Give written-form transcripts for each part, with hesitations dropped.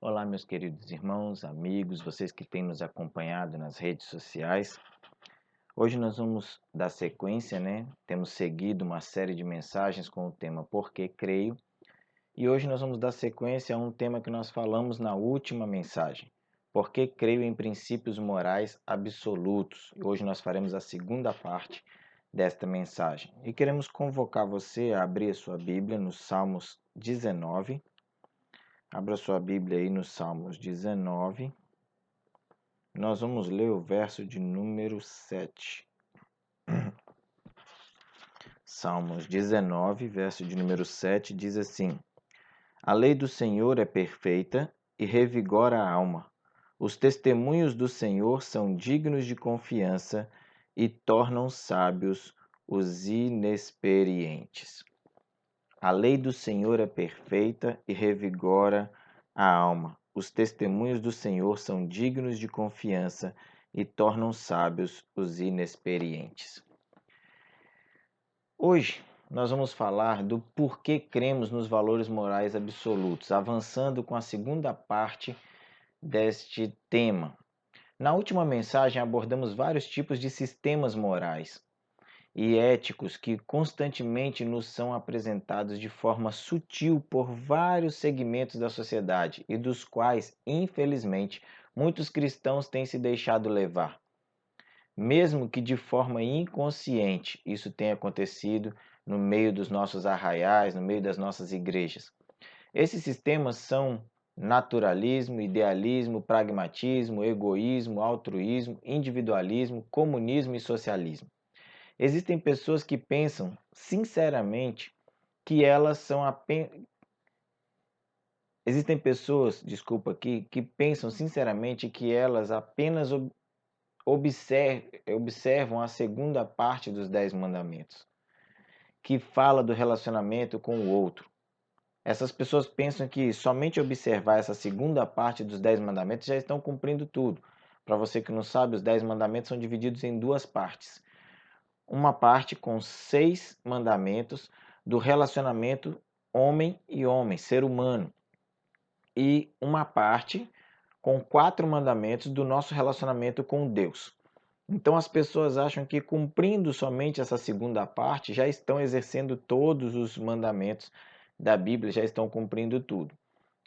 Olá, meus queridos irmãos, amigos, vocês que têm nos acompanhado nas redes sociais. Hoje nós vamos dar sequência, Temos seguido uma série de mensagens com o tema Por que Creio? E hoje nós vamos dar sequência a um tema que nós falamos na última mensagem. Por que creio em princípios morais absolutos? E hoje nós faremos a segunda parte desta mensagem. E queremos convocar você a abrir a sua Bíblia nos Salmos 19. Abra sua Bíblia aí nos Salmos 19. Nós vamos ler o verso de número 7. Salmos 19, verso de número 7, diz assim: A lei do Senhor é perfeita e revigora a alma. Os testemunhos do Senhor são dignos de confiança e tornam sábios os inexperientes. A lei do Senhor é perfeita e revigora a alma. Os testemunhos do Senhor são dignos de confiança e tornam sábios os inexperientes. Hoje nós vamos falar do porquê cremos nos valores morais absolutos, avançando com a segunda parte deste tema. Na última mensagem abordamos vários tipos de sistemas morais e éticos que constantemente nos são apresentados de forma sutil por vários segmentos da sociedade e dos quais, infelizmente, muitos cristãos têm se deixado levar. Mesmo que de forma inconsciente isso tenha acontecido no meio dos nossos arraiais, no meio das nossas igrejas. Esses sistemas são naturalismo, idealismo, pragmatismo, egoísmo, altruísmo, individualismo, comunismo e socialismo. Existem pessoas que pensam sinceramente que elas são apenas. Existem pessoas, desculpa aqui, que pensam sinceramente que elas apenas observam a segunda parte dos 10 mandamentos, que fala do relacionamento com o outro. Essas pessoas pensam que somente observar essa segunda parte dos 10 mandamentos já estão cumprindo tudo. Para você que não sabe, os 10 mandamentos são divididos em duas partes. Uma parte com 6 mandamentos do relacionamento homem e homem, ser humano. E uma parte com 4 mandamentos do nosso relacionamento com Deus. Então as pessoas acham que cumprindo somente essa segunda parte já estão exercendo todos os mandamentos da Bíblia, já estão cumprindo tudo.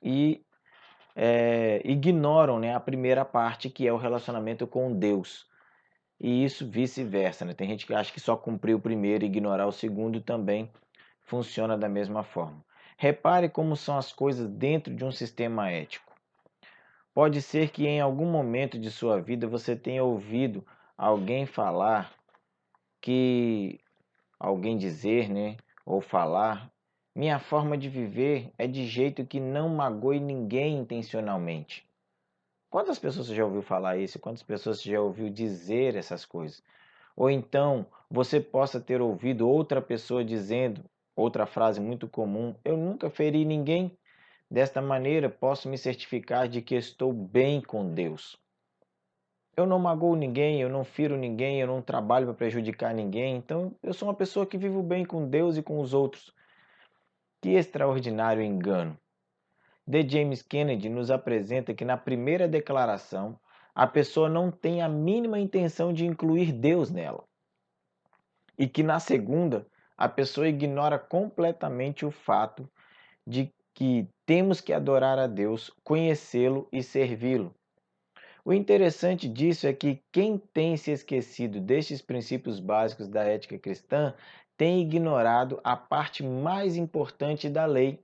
E ignoram, a primeira parte, que é o relacionamento com Deus. E isso vice-versa, Tem gente que acha que só cumprir o primeiro e ignorar o segundo também funciona da mesma forma. Repare como são as coisas dentro de um sistema ético. Pode ser que em algum momento de sua vida você tenha ouvido alguém falar alguém dizer, ou falar, minha forma de viver é de jeito que não magoe ninguém intencionalmente. Quantas pessoas você já ouviu falar isso? Quantas pessoas você já ouviu dizer essas coisas? Ou então você possa ter ouvido outra pessoa dizendo, outra frase muito comum, eu nunca feri ninguém. Desta maneira, posso me certificar de que estou bem com Deus. Eu não magoo ninguém, eu não firo ninguém, eu não trabalho para prejudicar ninguém, então eu sou uma pessoa que vivo bem com Deus e com os outros. Que extraordinário engano! D. James Kennedy nos apresenta que na primeira declaração, a pessoa não tem a mínima intenção de incluir Deus nela. E que na segunda, a pessoa ignora completamente o fato de que temos que adorar a Deus, conhecê-lo e servi-lo. O interessante disso é que quem tem se esquecido destes princípios básicos da ética cristã tem ignorado a parte mais importante da lei.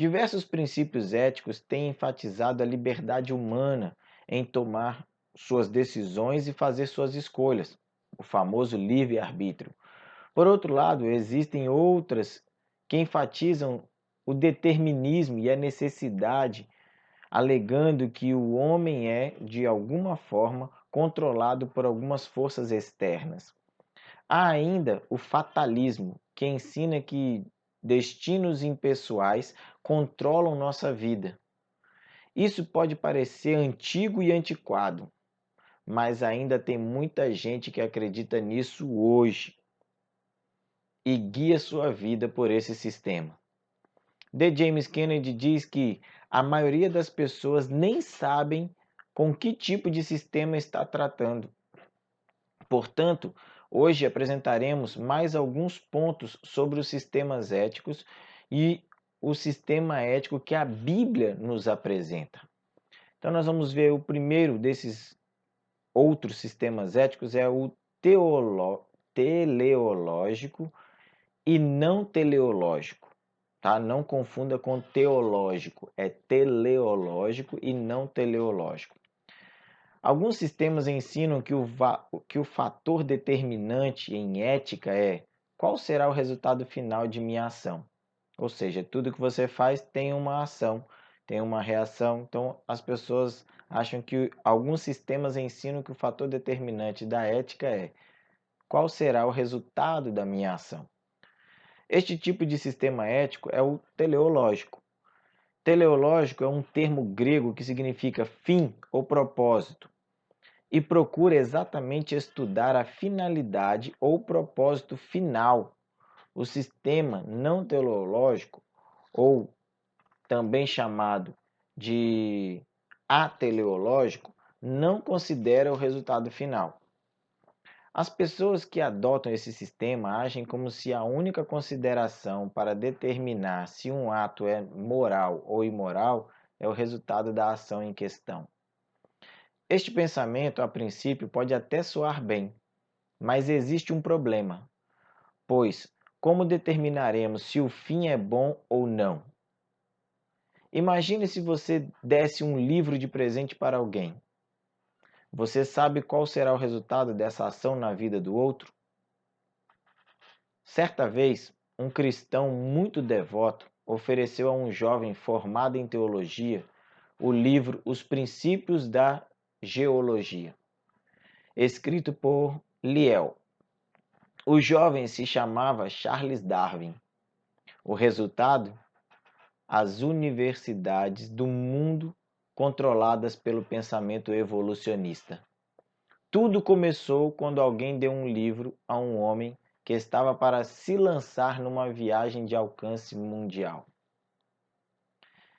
Diversos princípios éticos têm enfatizado a liberdade humana em tomar suas decisões e fazer suas escolhas, o famoso livre-arbítrio. Por outro lado, existem outras que enfatizam o determinismo e a necessidade, alegando que o homem é, de alguma forma, controlado por algumas forças externas. Há ainda o fatalismo, que ensina que destinos impessoais controlam nossa vida. Isso pode parecer antigo e antiquado, mas ainda tem muita gente que acredita nisso hoje e guia sua vida por esse sistema. D. James Kennedy diz que a maioria das pessoas nem sabem com que tipo de sistema está tratando. Portanto, hoje apresentaremos mais alguns pontos sobre os sistemas éticos e o sistema ético que a Bíblia nos apresenta. Então, nós vamos ver o primeiro desses outros sistemas éticos é o teleológico e não teleológico. Tá? Não confunda com teológico, é teleológico e não teleológico. Alguns sistemas ensinam que o fator determinante em ética é qual será o resultado final de minha ação. Ou seja, tudo que você faz tem uma ação, tem uma reação. Então, as pessoas acham que alguns sistemas ensinam que o fator determinante da ética é qual será o resultado da minha ação. Este tipo de sistema ético é o teleológico. Teleológico é um termo grego que significa fim ou propósito e procura exatamente estudar a finalidade ou propósito final. O sistema não teleológico, ou também chamado de ateleológico, não considera o resultado final. As pessoas que adotam esse sistema agem como se a única consideração para determinar se um ato é moral ou imoral é o resultado da ação em questão. Este pensamento, a princípio, pode até soar bem, mas existe um problema, pois como determinaremos se o fim é bom ou não? Imagine se você desse um livro de presente para alguém. Você sabe qual será o resultado dessa ação na vida do outro? Certa vez, um cristão muito devoto ofereceu a um jovem formado em teologia o livro Os Princípios da Geologia, escrito por Lyell. O jovem se chamava Charles Darwin. O resultado? As universidades do mundo controladas pelo pensamento evolucionista. Tudo começou quando alguém deu um livro a um homem que estava para se lançar numa viagem de alcance mundial.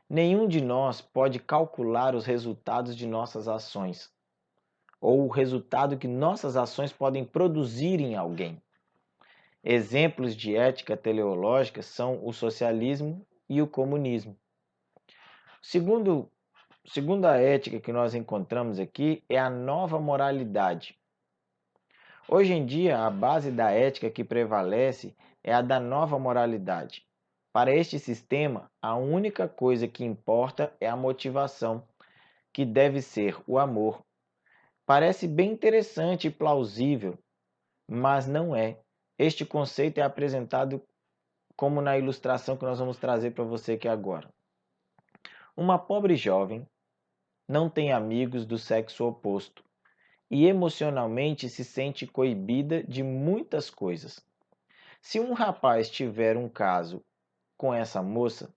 Nenhum de nós pode calcular os resultados de nossas ações, ou o resultado que nossas ações podem produzir em alguém. Exemplos de ética teleológica são o socialismo e o comunismo. Segunda ética que nós encontramos aqui é a nova moralidade. Hoje em dia, a base da ética que prevalece é a da nova moralidade. Para este sistema, a única coisa que importa é a motivação, que deve ser o amor. Parece bem interessante e plausível, mas não é. Este conceito é apresentado como na ilustração que nós vamos trazer para você aqui agora. Uma pobre jovem não tem amigos do sexo oposto e emocionalmente se sente coibida de muitas coisas. Se um rapaz tiver um caso com essa moça,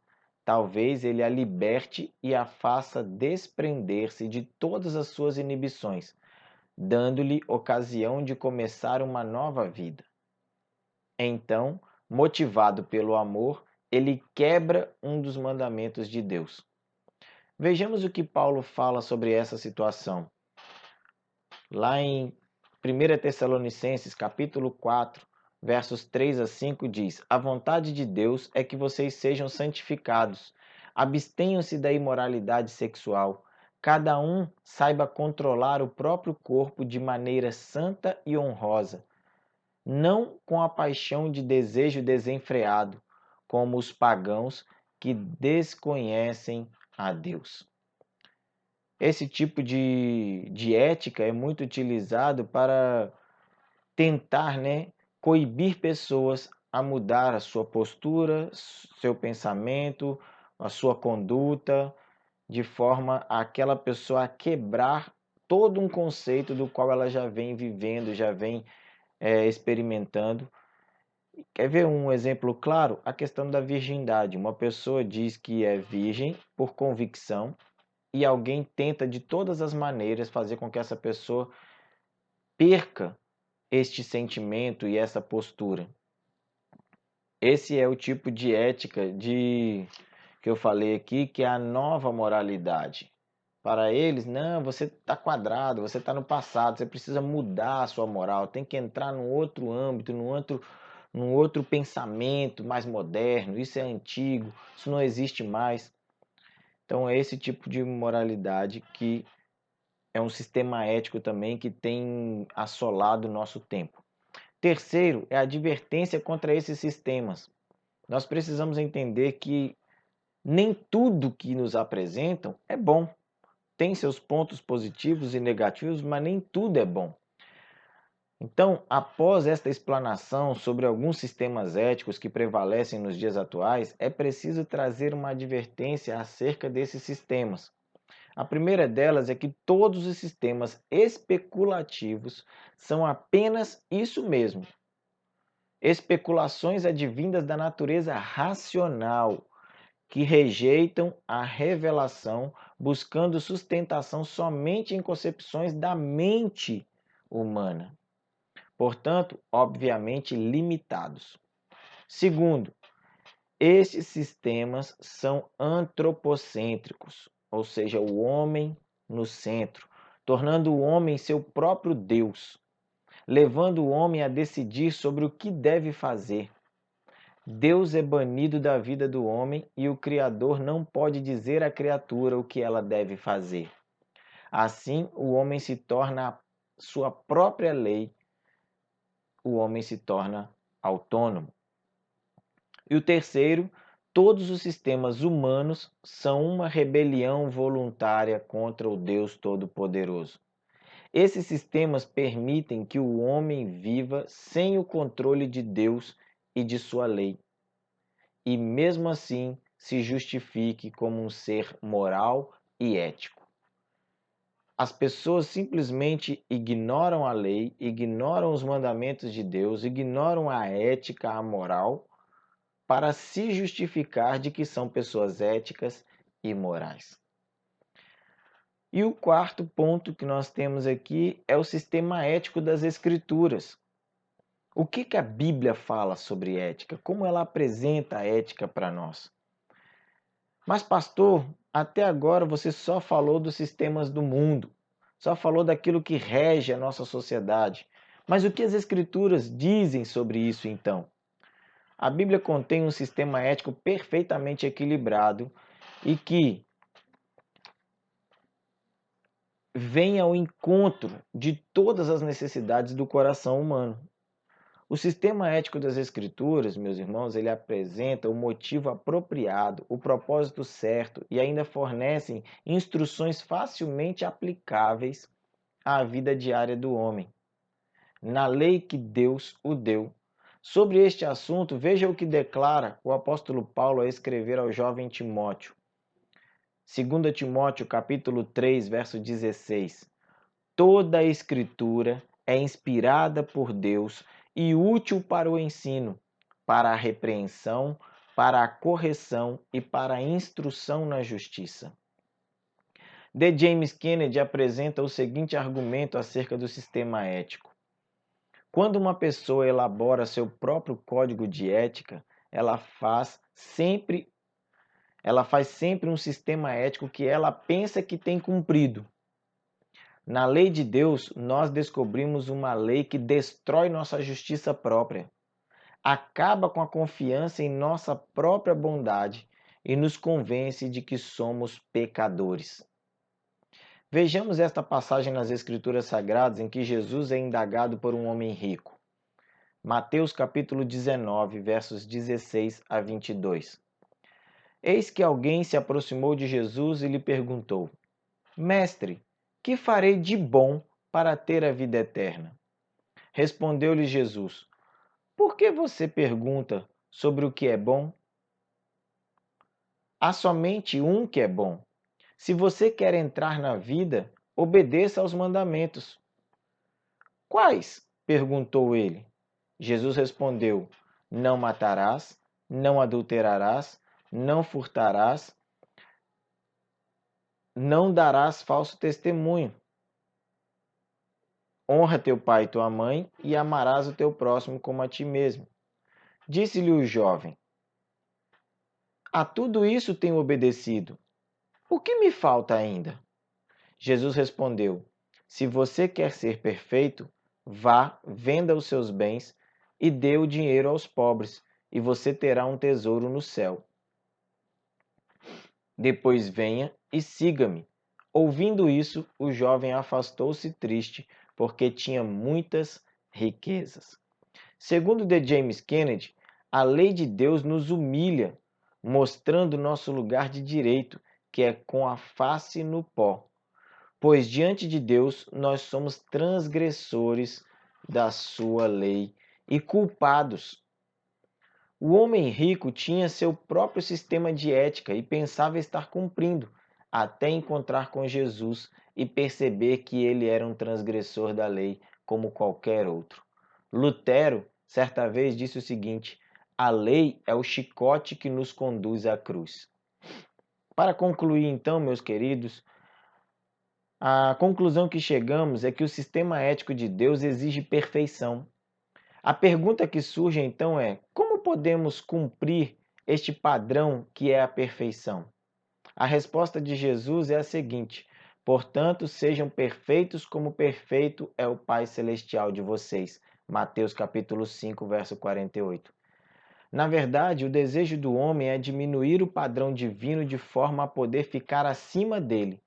talvez ele a liberte e a faça desprender-se de todas as suas inibições, dando-lhe ocasião de começar uma nova vida. Então, motivado pelo amor, ele quebra um dos mandamentos de Deus. Vejamos o que Paulo fala sobre essa situação. Lá em 1 Tessalonicenses, capítulo 4, versos 3 a 5, diz: A vontade de Deus é que vocês sejam santificados, abstenham-se da imoralidade sexual, cada um saiba controlar o próprio corpo de maneira santa e honrosa, não com a paixão de desejo desenfreado, como os pagãos que desconhecem a Deus. Esse tipo de ética é muito utilizado para tentar, coibir pessoas a mudar a sua postura, seu pensamento, a sua conduta, de forma a aquela pessoa a quebrar todo um conceito do qual ela já vem vivendo, já vem experimentando. Quer ver um exemplo claro? A questão da virgindade. Uma pessoa diz que é virgem por convicção e alguém tenta de todas as maneiras fazer com que essa pessoa perca este sentimento e essa postura. Esse é o tipo de ética que eu falei aqui, que é a nova moralidade. Para eles, não, você está quadrado, você está no passado, você precisa mudar a sua moral, tem que entrar num outro âmbito, num outro pensamento mais moderno, isso é antigo, isso não existe mais. Então é esse tipo de moralidade que é um sistema ético também que tem assolado o nosso tempo. Terceiro é a advertência contra esses sistemas. Nós precisamos entender que nem tudo que nos apresentam é bom. Tem seus pontos positivos e negativos, mas nem tudo é bom. Então, após esta explanação sobre alguns sistemas éticos que prevalecem nos dias atuais, é preciso trazer uma advertência acerca desses sistemas. A primeira delas é que todos os sistemas especulativos são apenas isso mesmo: especulações advindas da natureza racional, que rejeitam a revelação, buscando sustentação somente em concepções da mente humana. Portanto, obviamente limitados. Segundo, estes sistemas são antropocêntricos, ou seja, o homem no centro, tornando o homem seu próprio Deus, levando o homem a decidir sobre o que deve fazer. Deus é banido da vida do homem e o Criador não pode dizer à criatura o que ela deve fazer. Assim, o homem se torna a sua própria lei, o homem se torna autônomo. E o terceiro, todos os sistemas humanos são uma rebelião voluntária contra o Deus Todo-Poderoso. Esses sistemas permitem que o homem viva sem o controle de Deus e de sua lei, e mesmo assim se justifique como um ser moral e ético. As pessoas simplesmente ignoram a lei, ignoram os mandamentos de Deus, ignoram a ética, a moral, para se justificar de que são pessoas éticas e morais. E o quarto ponto que nós temos aqui é o sistema ético das Escrituras. O que a Bíblia fala sobre ética? Como ela apresenta a ética para nós? Mas, pastor, até agora você só falou dos sistemas do mundo, só falou daquilo que rege a nossa sociedade. Mas o que as Escrituras dizem sobre isso então? A Bíblia contém um sistema ético perfeitamente equilibrado e que vem ao encontro de todas as necessidades do coração humano. O sistema ético das Escrituras, meus irmãos, ele apresenta o motivo apropriado, o propósito certo e ainda fornecem instruções facilmente aplicáveis à vida diária do homem, na lei que Deus o deu. Sobre este assunto, veja o que declara o apóstolo Paulo a escrever ao jovem Timóteo. 2 Timóteo, capítulo 3, verso 16. Toda a Escritura é inspirada por Deus e útil para o ensino, para a repreensão, para a correção e para a instrução na justiça. D. James Kennedy apresenta o seguinte argumento acerca do sistema ético. Quando uma pessoa elabora seu próprio código de ética, ela faz sempre um sistema ético que ela pensa que tem cumprido. Na lei de Deus, nós descobrimos uma lei que destrói nossa justiça própria, acaba com a confiança em nossa própria bondade e nos convence de que somos pecadores. Vejamos esta passagem nas Escrituras Sagradas em que Jesus é indagado por um homem rico. Mateus capítulo 19, versos 16 a 22. Eis que alguém se aproximou de Jesus e lhe perguntou: Mestre, que farei de bom para ter a vida eterna? Respondeu-lhe Jesus: Por que você pergunta sobre o que é bom? Há somente um que é bom. Se você quer entrar na vida, obedeça aos mandamentos. Quais? Perguntou ele. Jesus respondeu: Não matarás, não adulterarás, não furtarás, não darás falso testemunho. Honra teu pai e tua mãe e amarás o teu próximo como a ti mesmo. Disse-lhe o jovem: a tudo isso tenho obedecido. O que me falta ainda? Jesus respondeu: se você quer ser perfeito, vá, venda os seus bens e dê o dinheiro aos pobres, e você terá um tesouro no céu. Depois venha e siga-me. Ouvindo isso, o jovem afastou-se triste, porque tinha muitas riquezas. Segundo D. James Kennedy, a lei de Deus nos humilha, mostrando nosso lugar de direito, que é com a face no pó. Pois diante de Deus nós somos transgressores da sua lei e culpados. O homem rico tinha seu próprio sistema de ética e pensava estar cumprindo, até encontrar com Jesus e perceber que ele era um transgressor da lei como qualquer outro. Lutero, certa vez, disse o seguinte: a lei é o chicote que nos conduz à cruz. Para concluir, então, meus queridos, a conclusão que chegamos é que o sistema ético de Deus exige perfeição. A pergunta que surge então é: como podemos cumprir este padrão que é a perfeição? A resposta de Jesus é a seguinte: portanto, sejam perfeitos como perfeito é o Pai Celestial de vocês. Mateus capítulo 5, verso 48. Na verdade, o desejo do homem é diminuir o padrão divino de forma a poder ficar acima dele.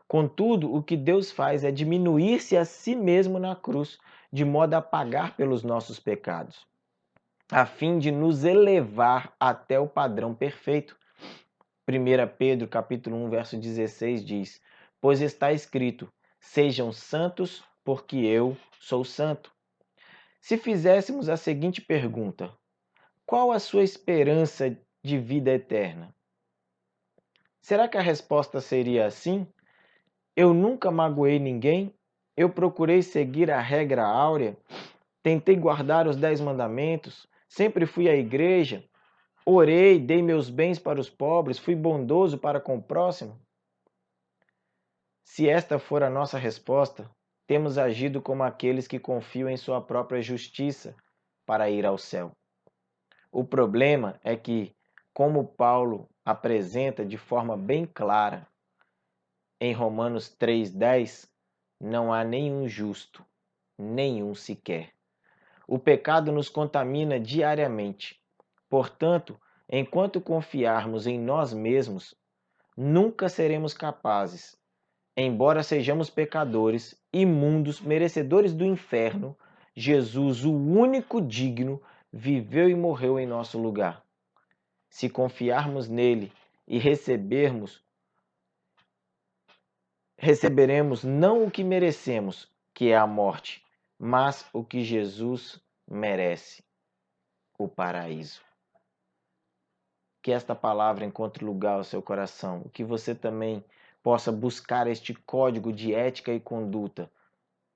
Contudo, o que Deus faz é diminuir-se a si mesmo na cruz, de modo a pagar pelos nossos pecados, a fim de nos elevar até o padrão perfeito. 1 Pedro capítulo 1, verso 16 diz: pois está escrito: sejam santos, porque eu sou santo. Se fizéssemos a seguinte pergunta: qual a sua esperança de vida eterna? Será que a resposta seria assim? Eu nunca magoei ninguém, eu procurei seguir a regra áurea, tentei guardar os 10 mandamentos, sempre fui à igreja, orei, dei meus bens para os pobres, fui bondoso para com o próximo? Se esta for a nossa resposta, temos agido como aqueles que confiam em sua própria justiça para ir ao céu. O problema é que, como Paulo apresenta de forma bem clara em Romanos 3,10, não há nenhum justo, nenhum sequer. O pecado nos contamina diariamente. Portanto, enquanto confiarmos em nós mesmos, nunca seremos capazes, embora sejamos pecadores, imundos, merecedores do inferno, Jesus, o único digno, viveu e morreu em nosso lugar. Se confiarmos nele e receberemos não o que merecemos, que é a morte, mas o que Jesus merece, o paraíso. Que esta palavra encontre lugar ao seu coração, que você também possa buscar este código de ética e conduta,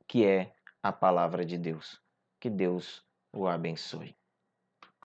que é a palavra de Deus. Que Deus o abençoe.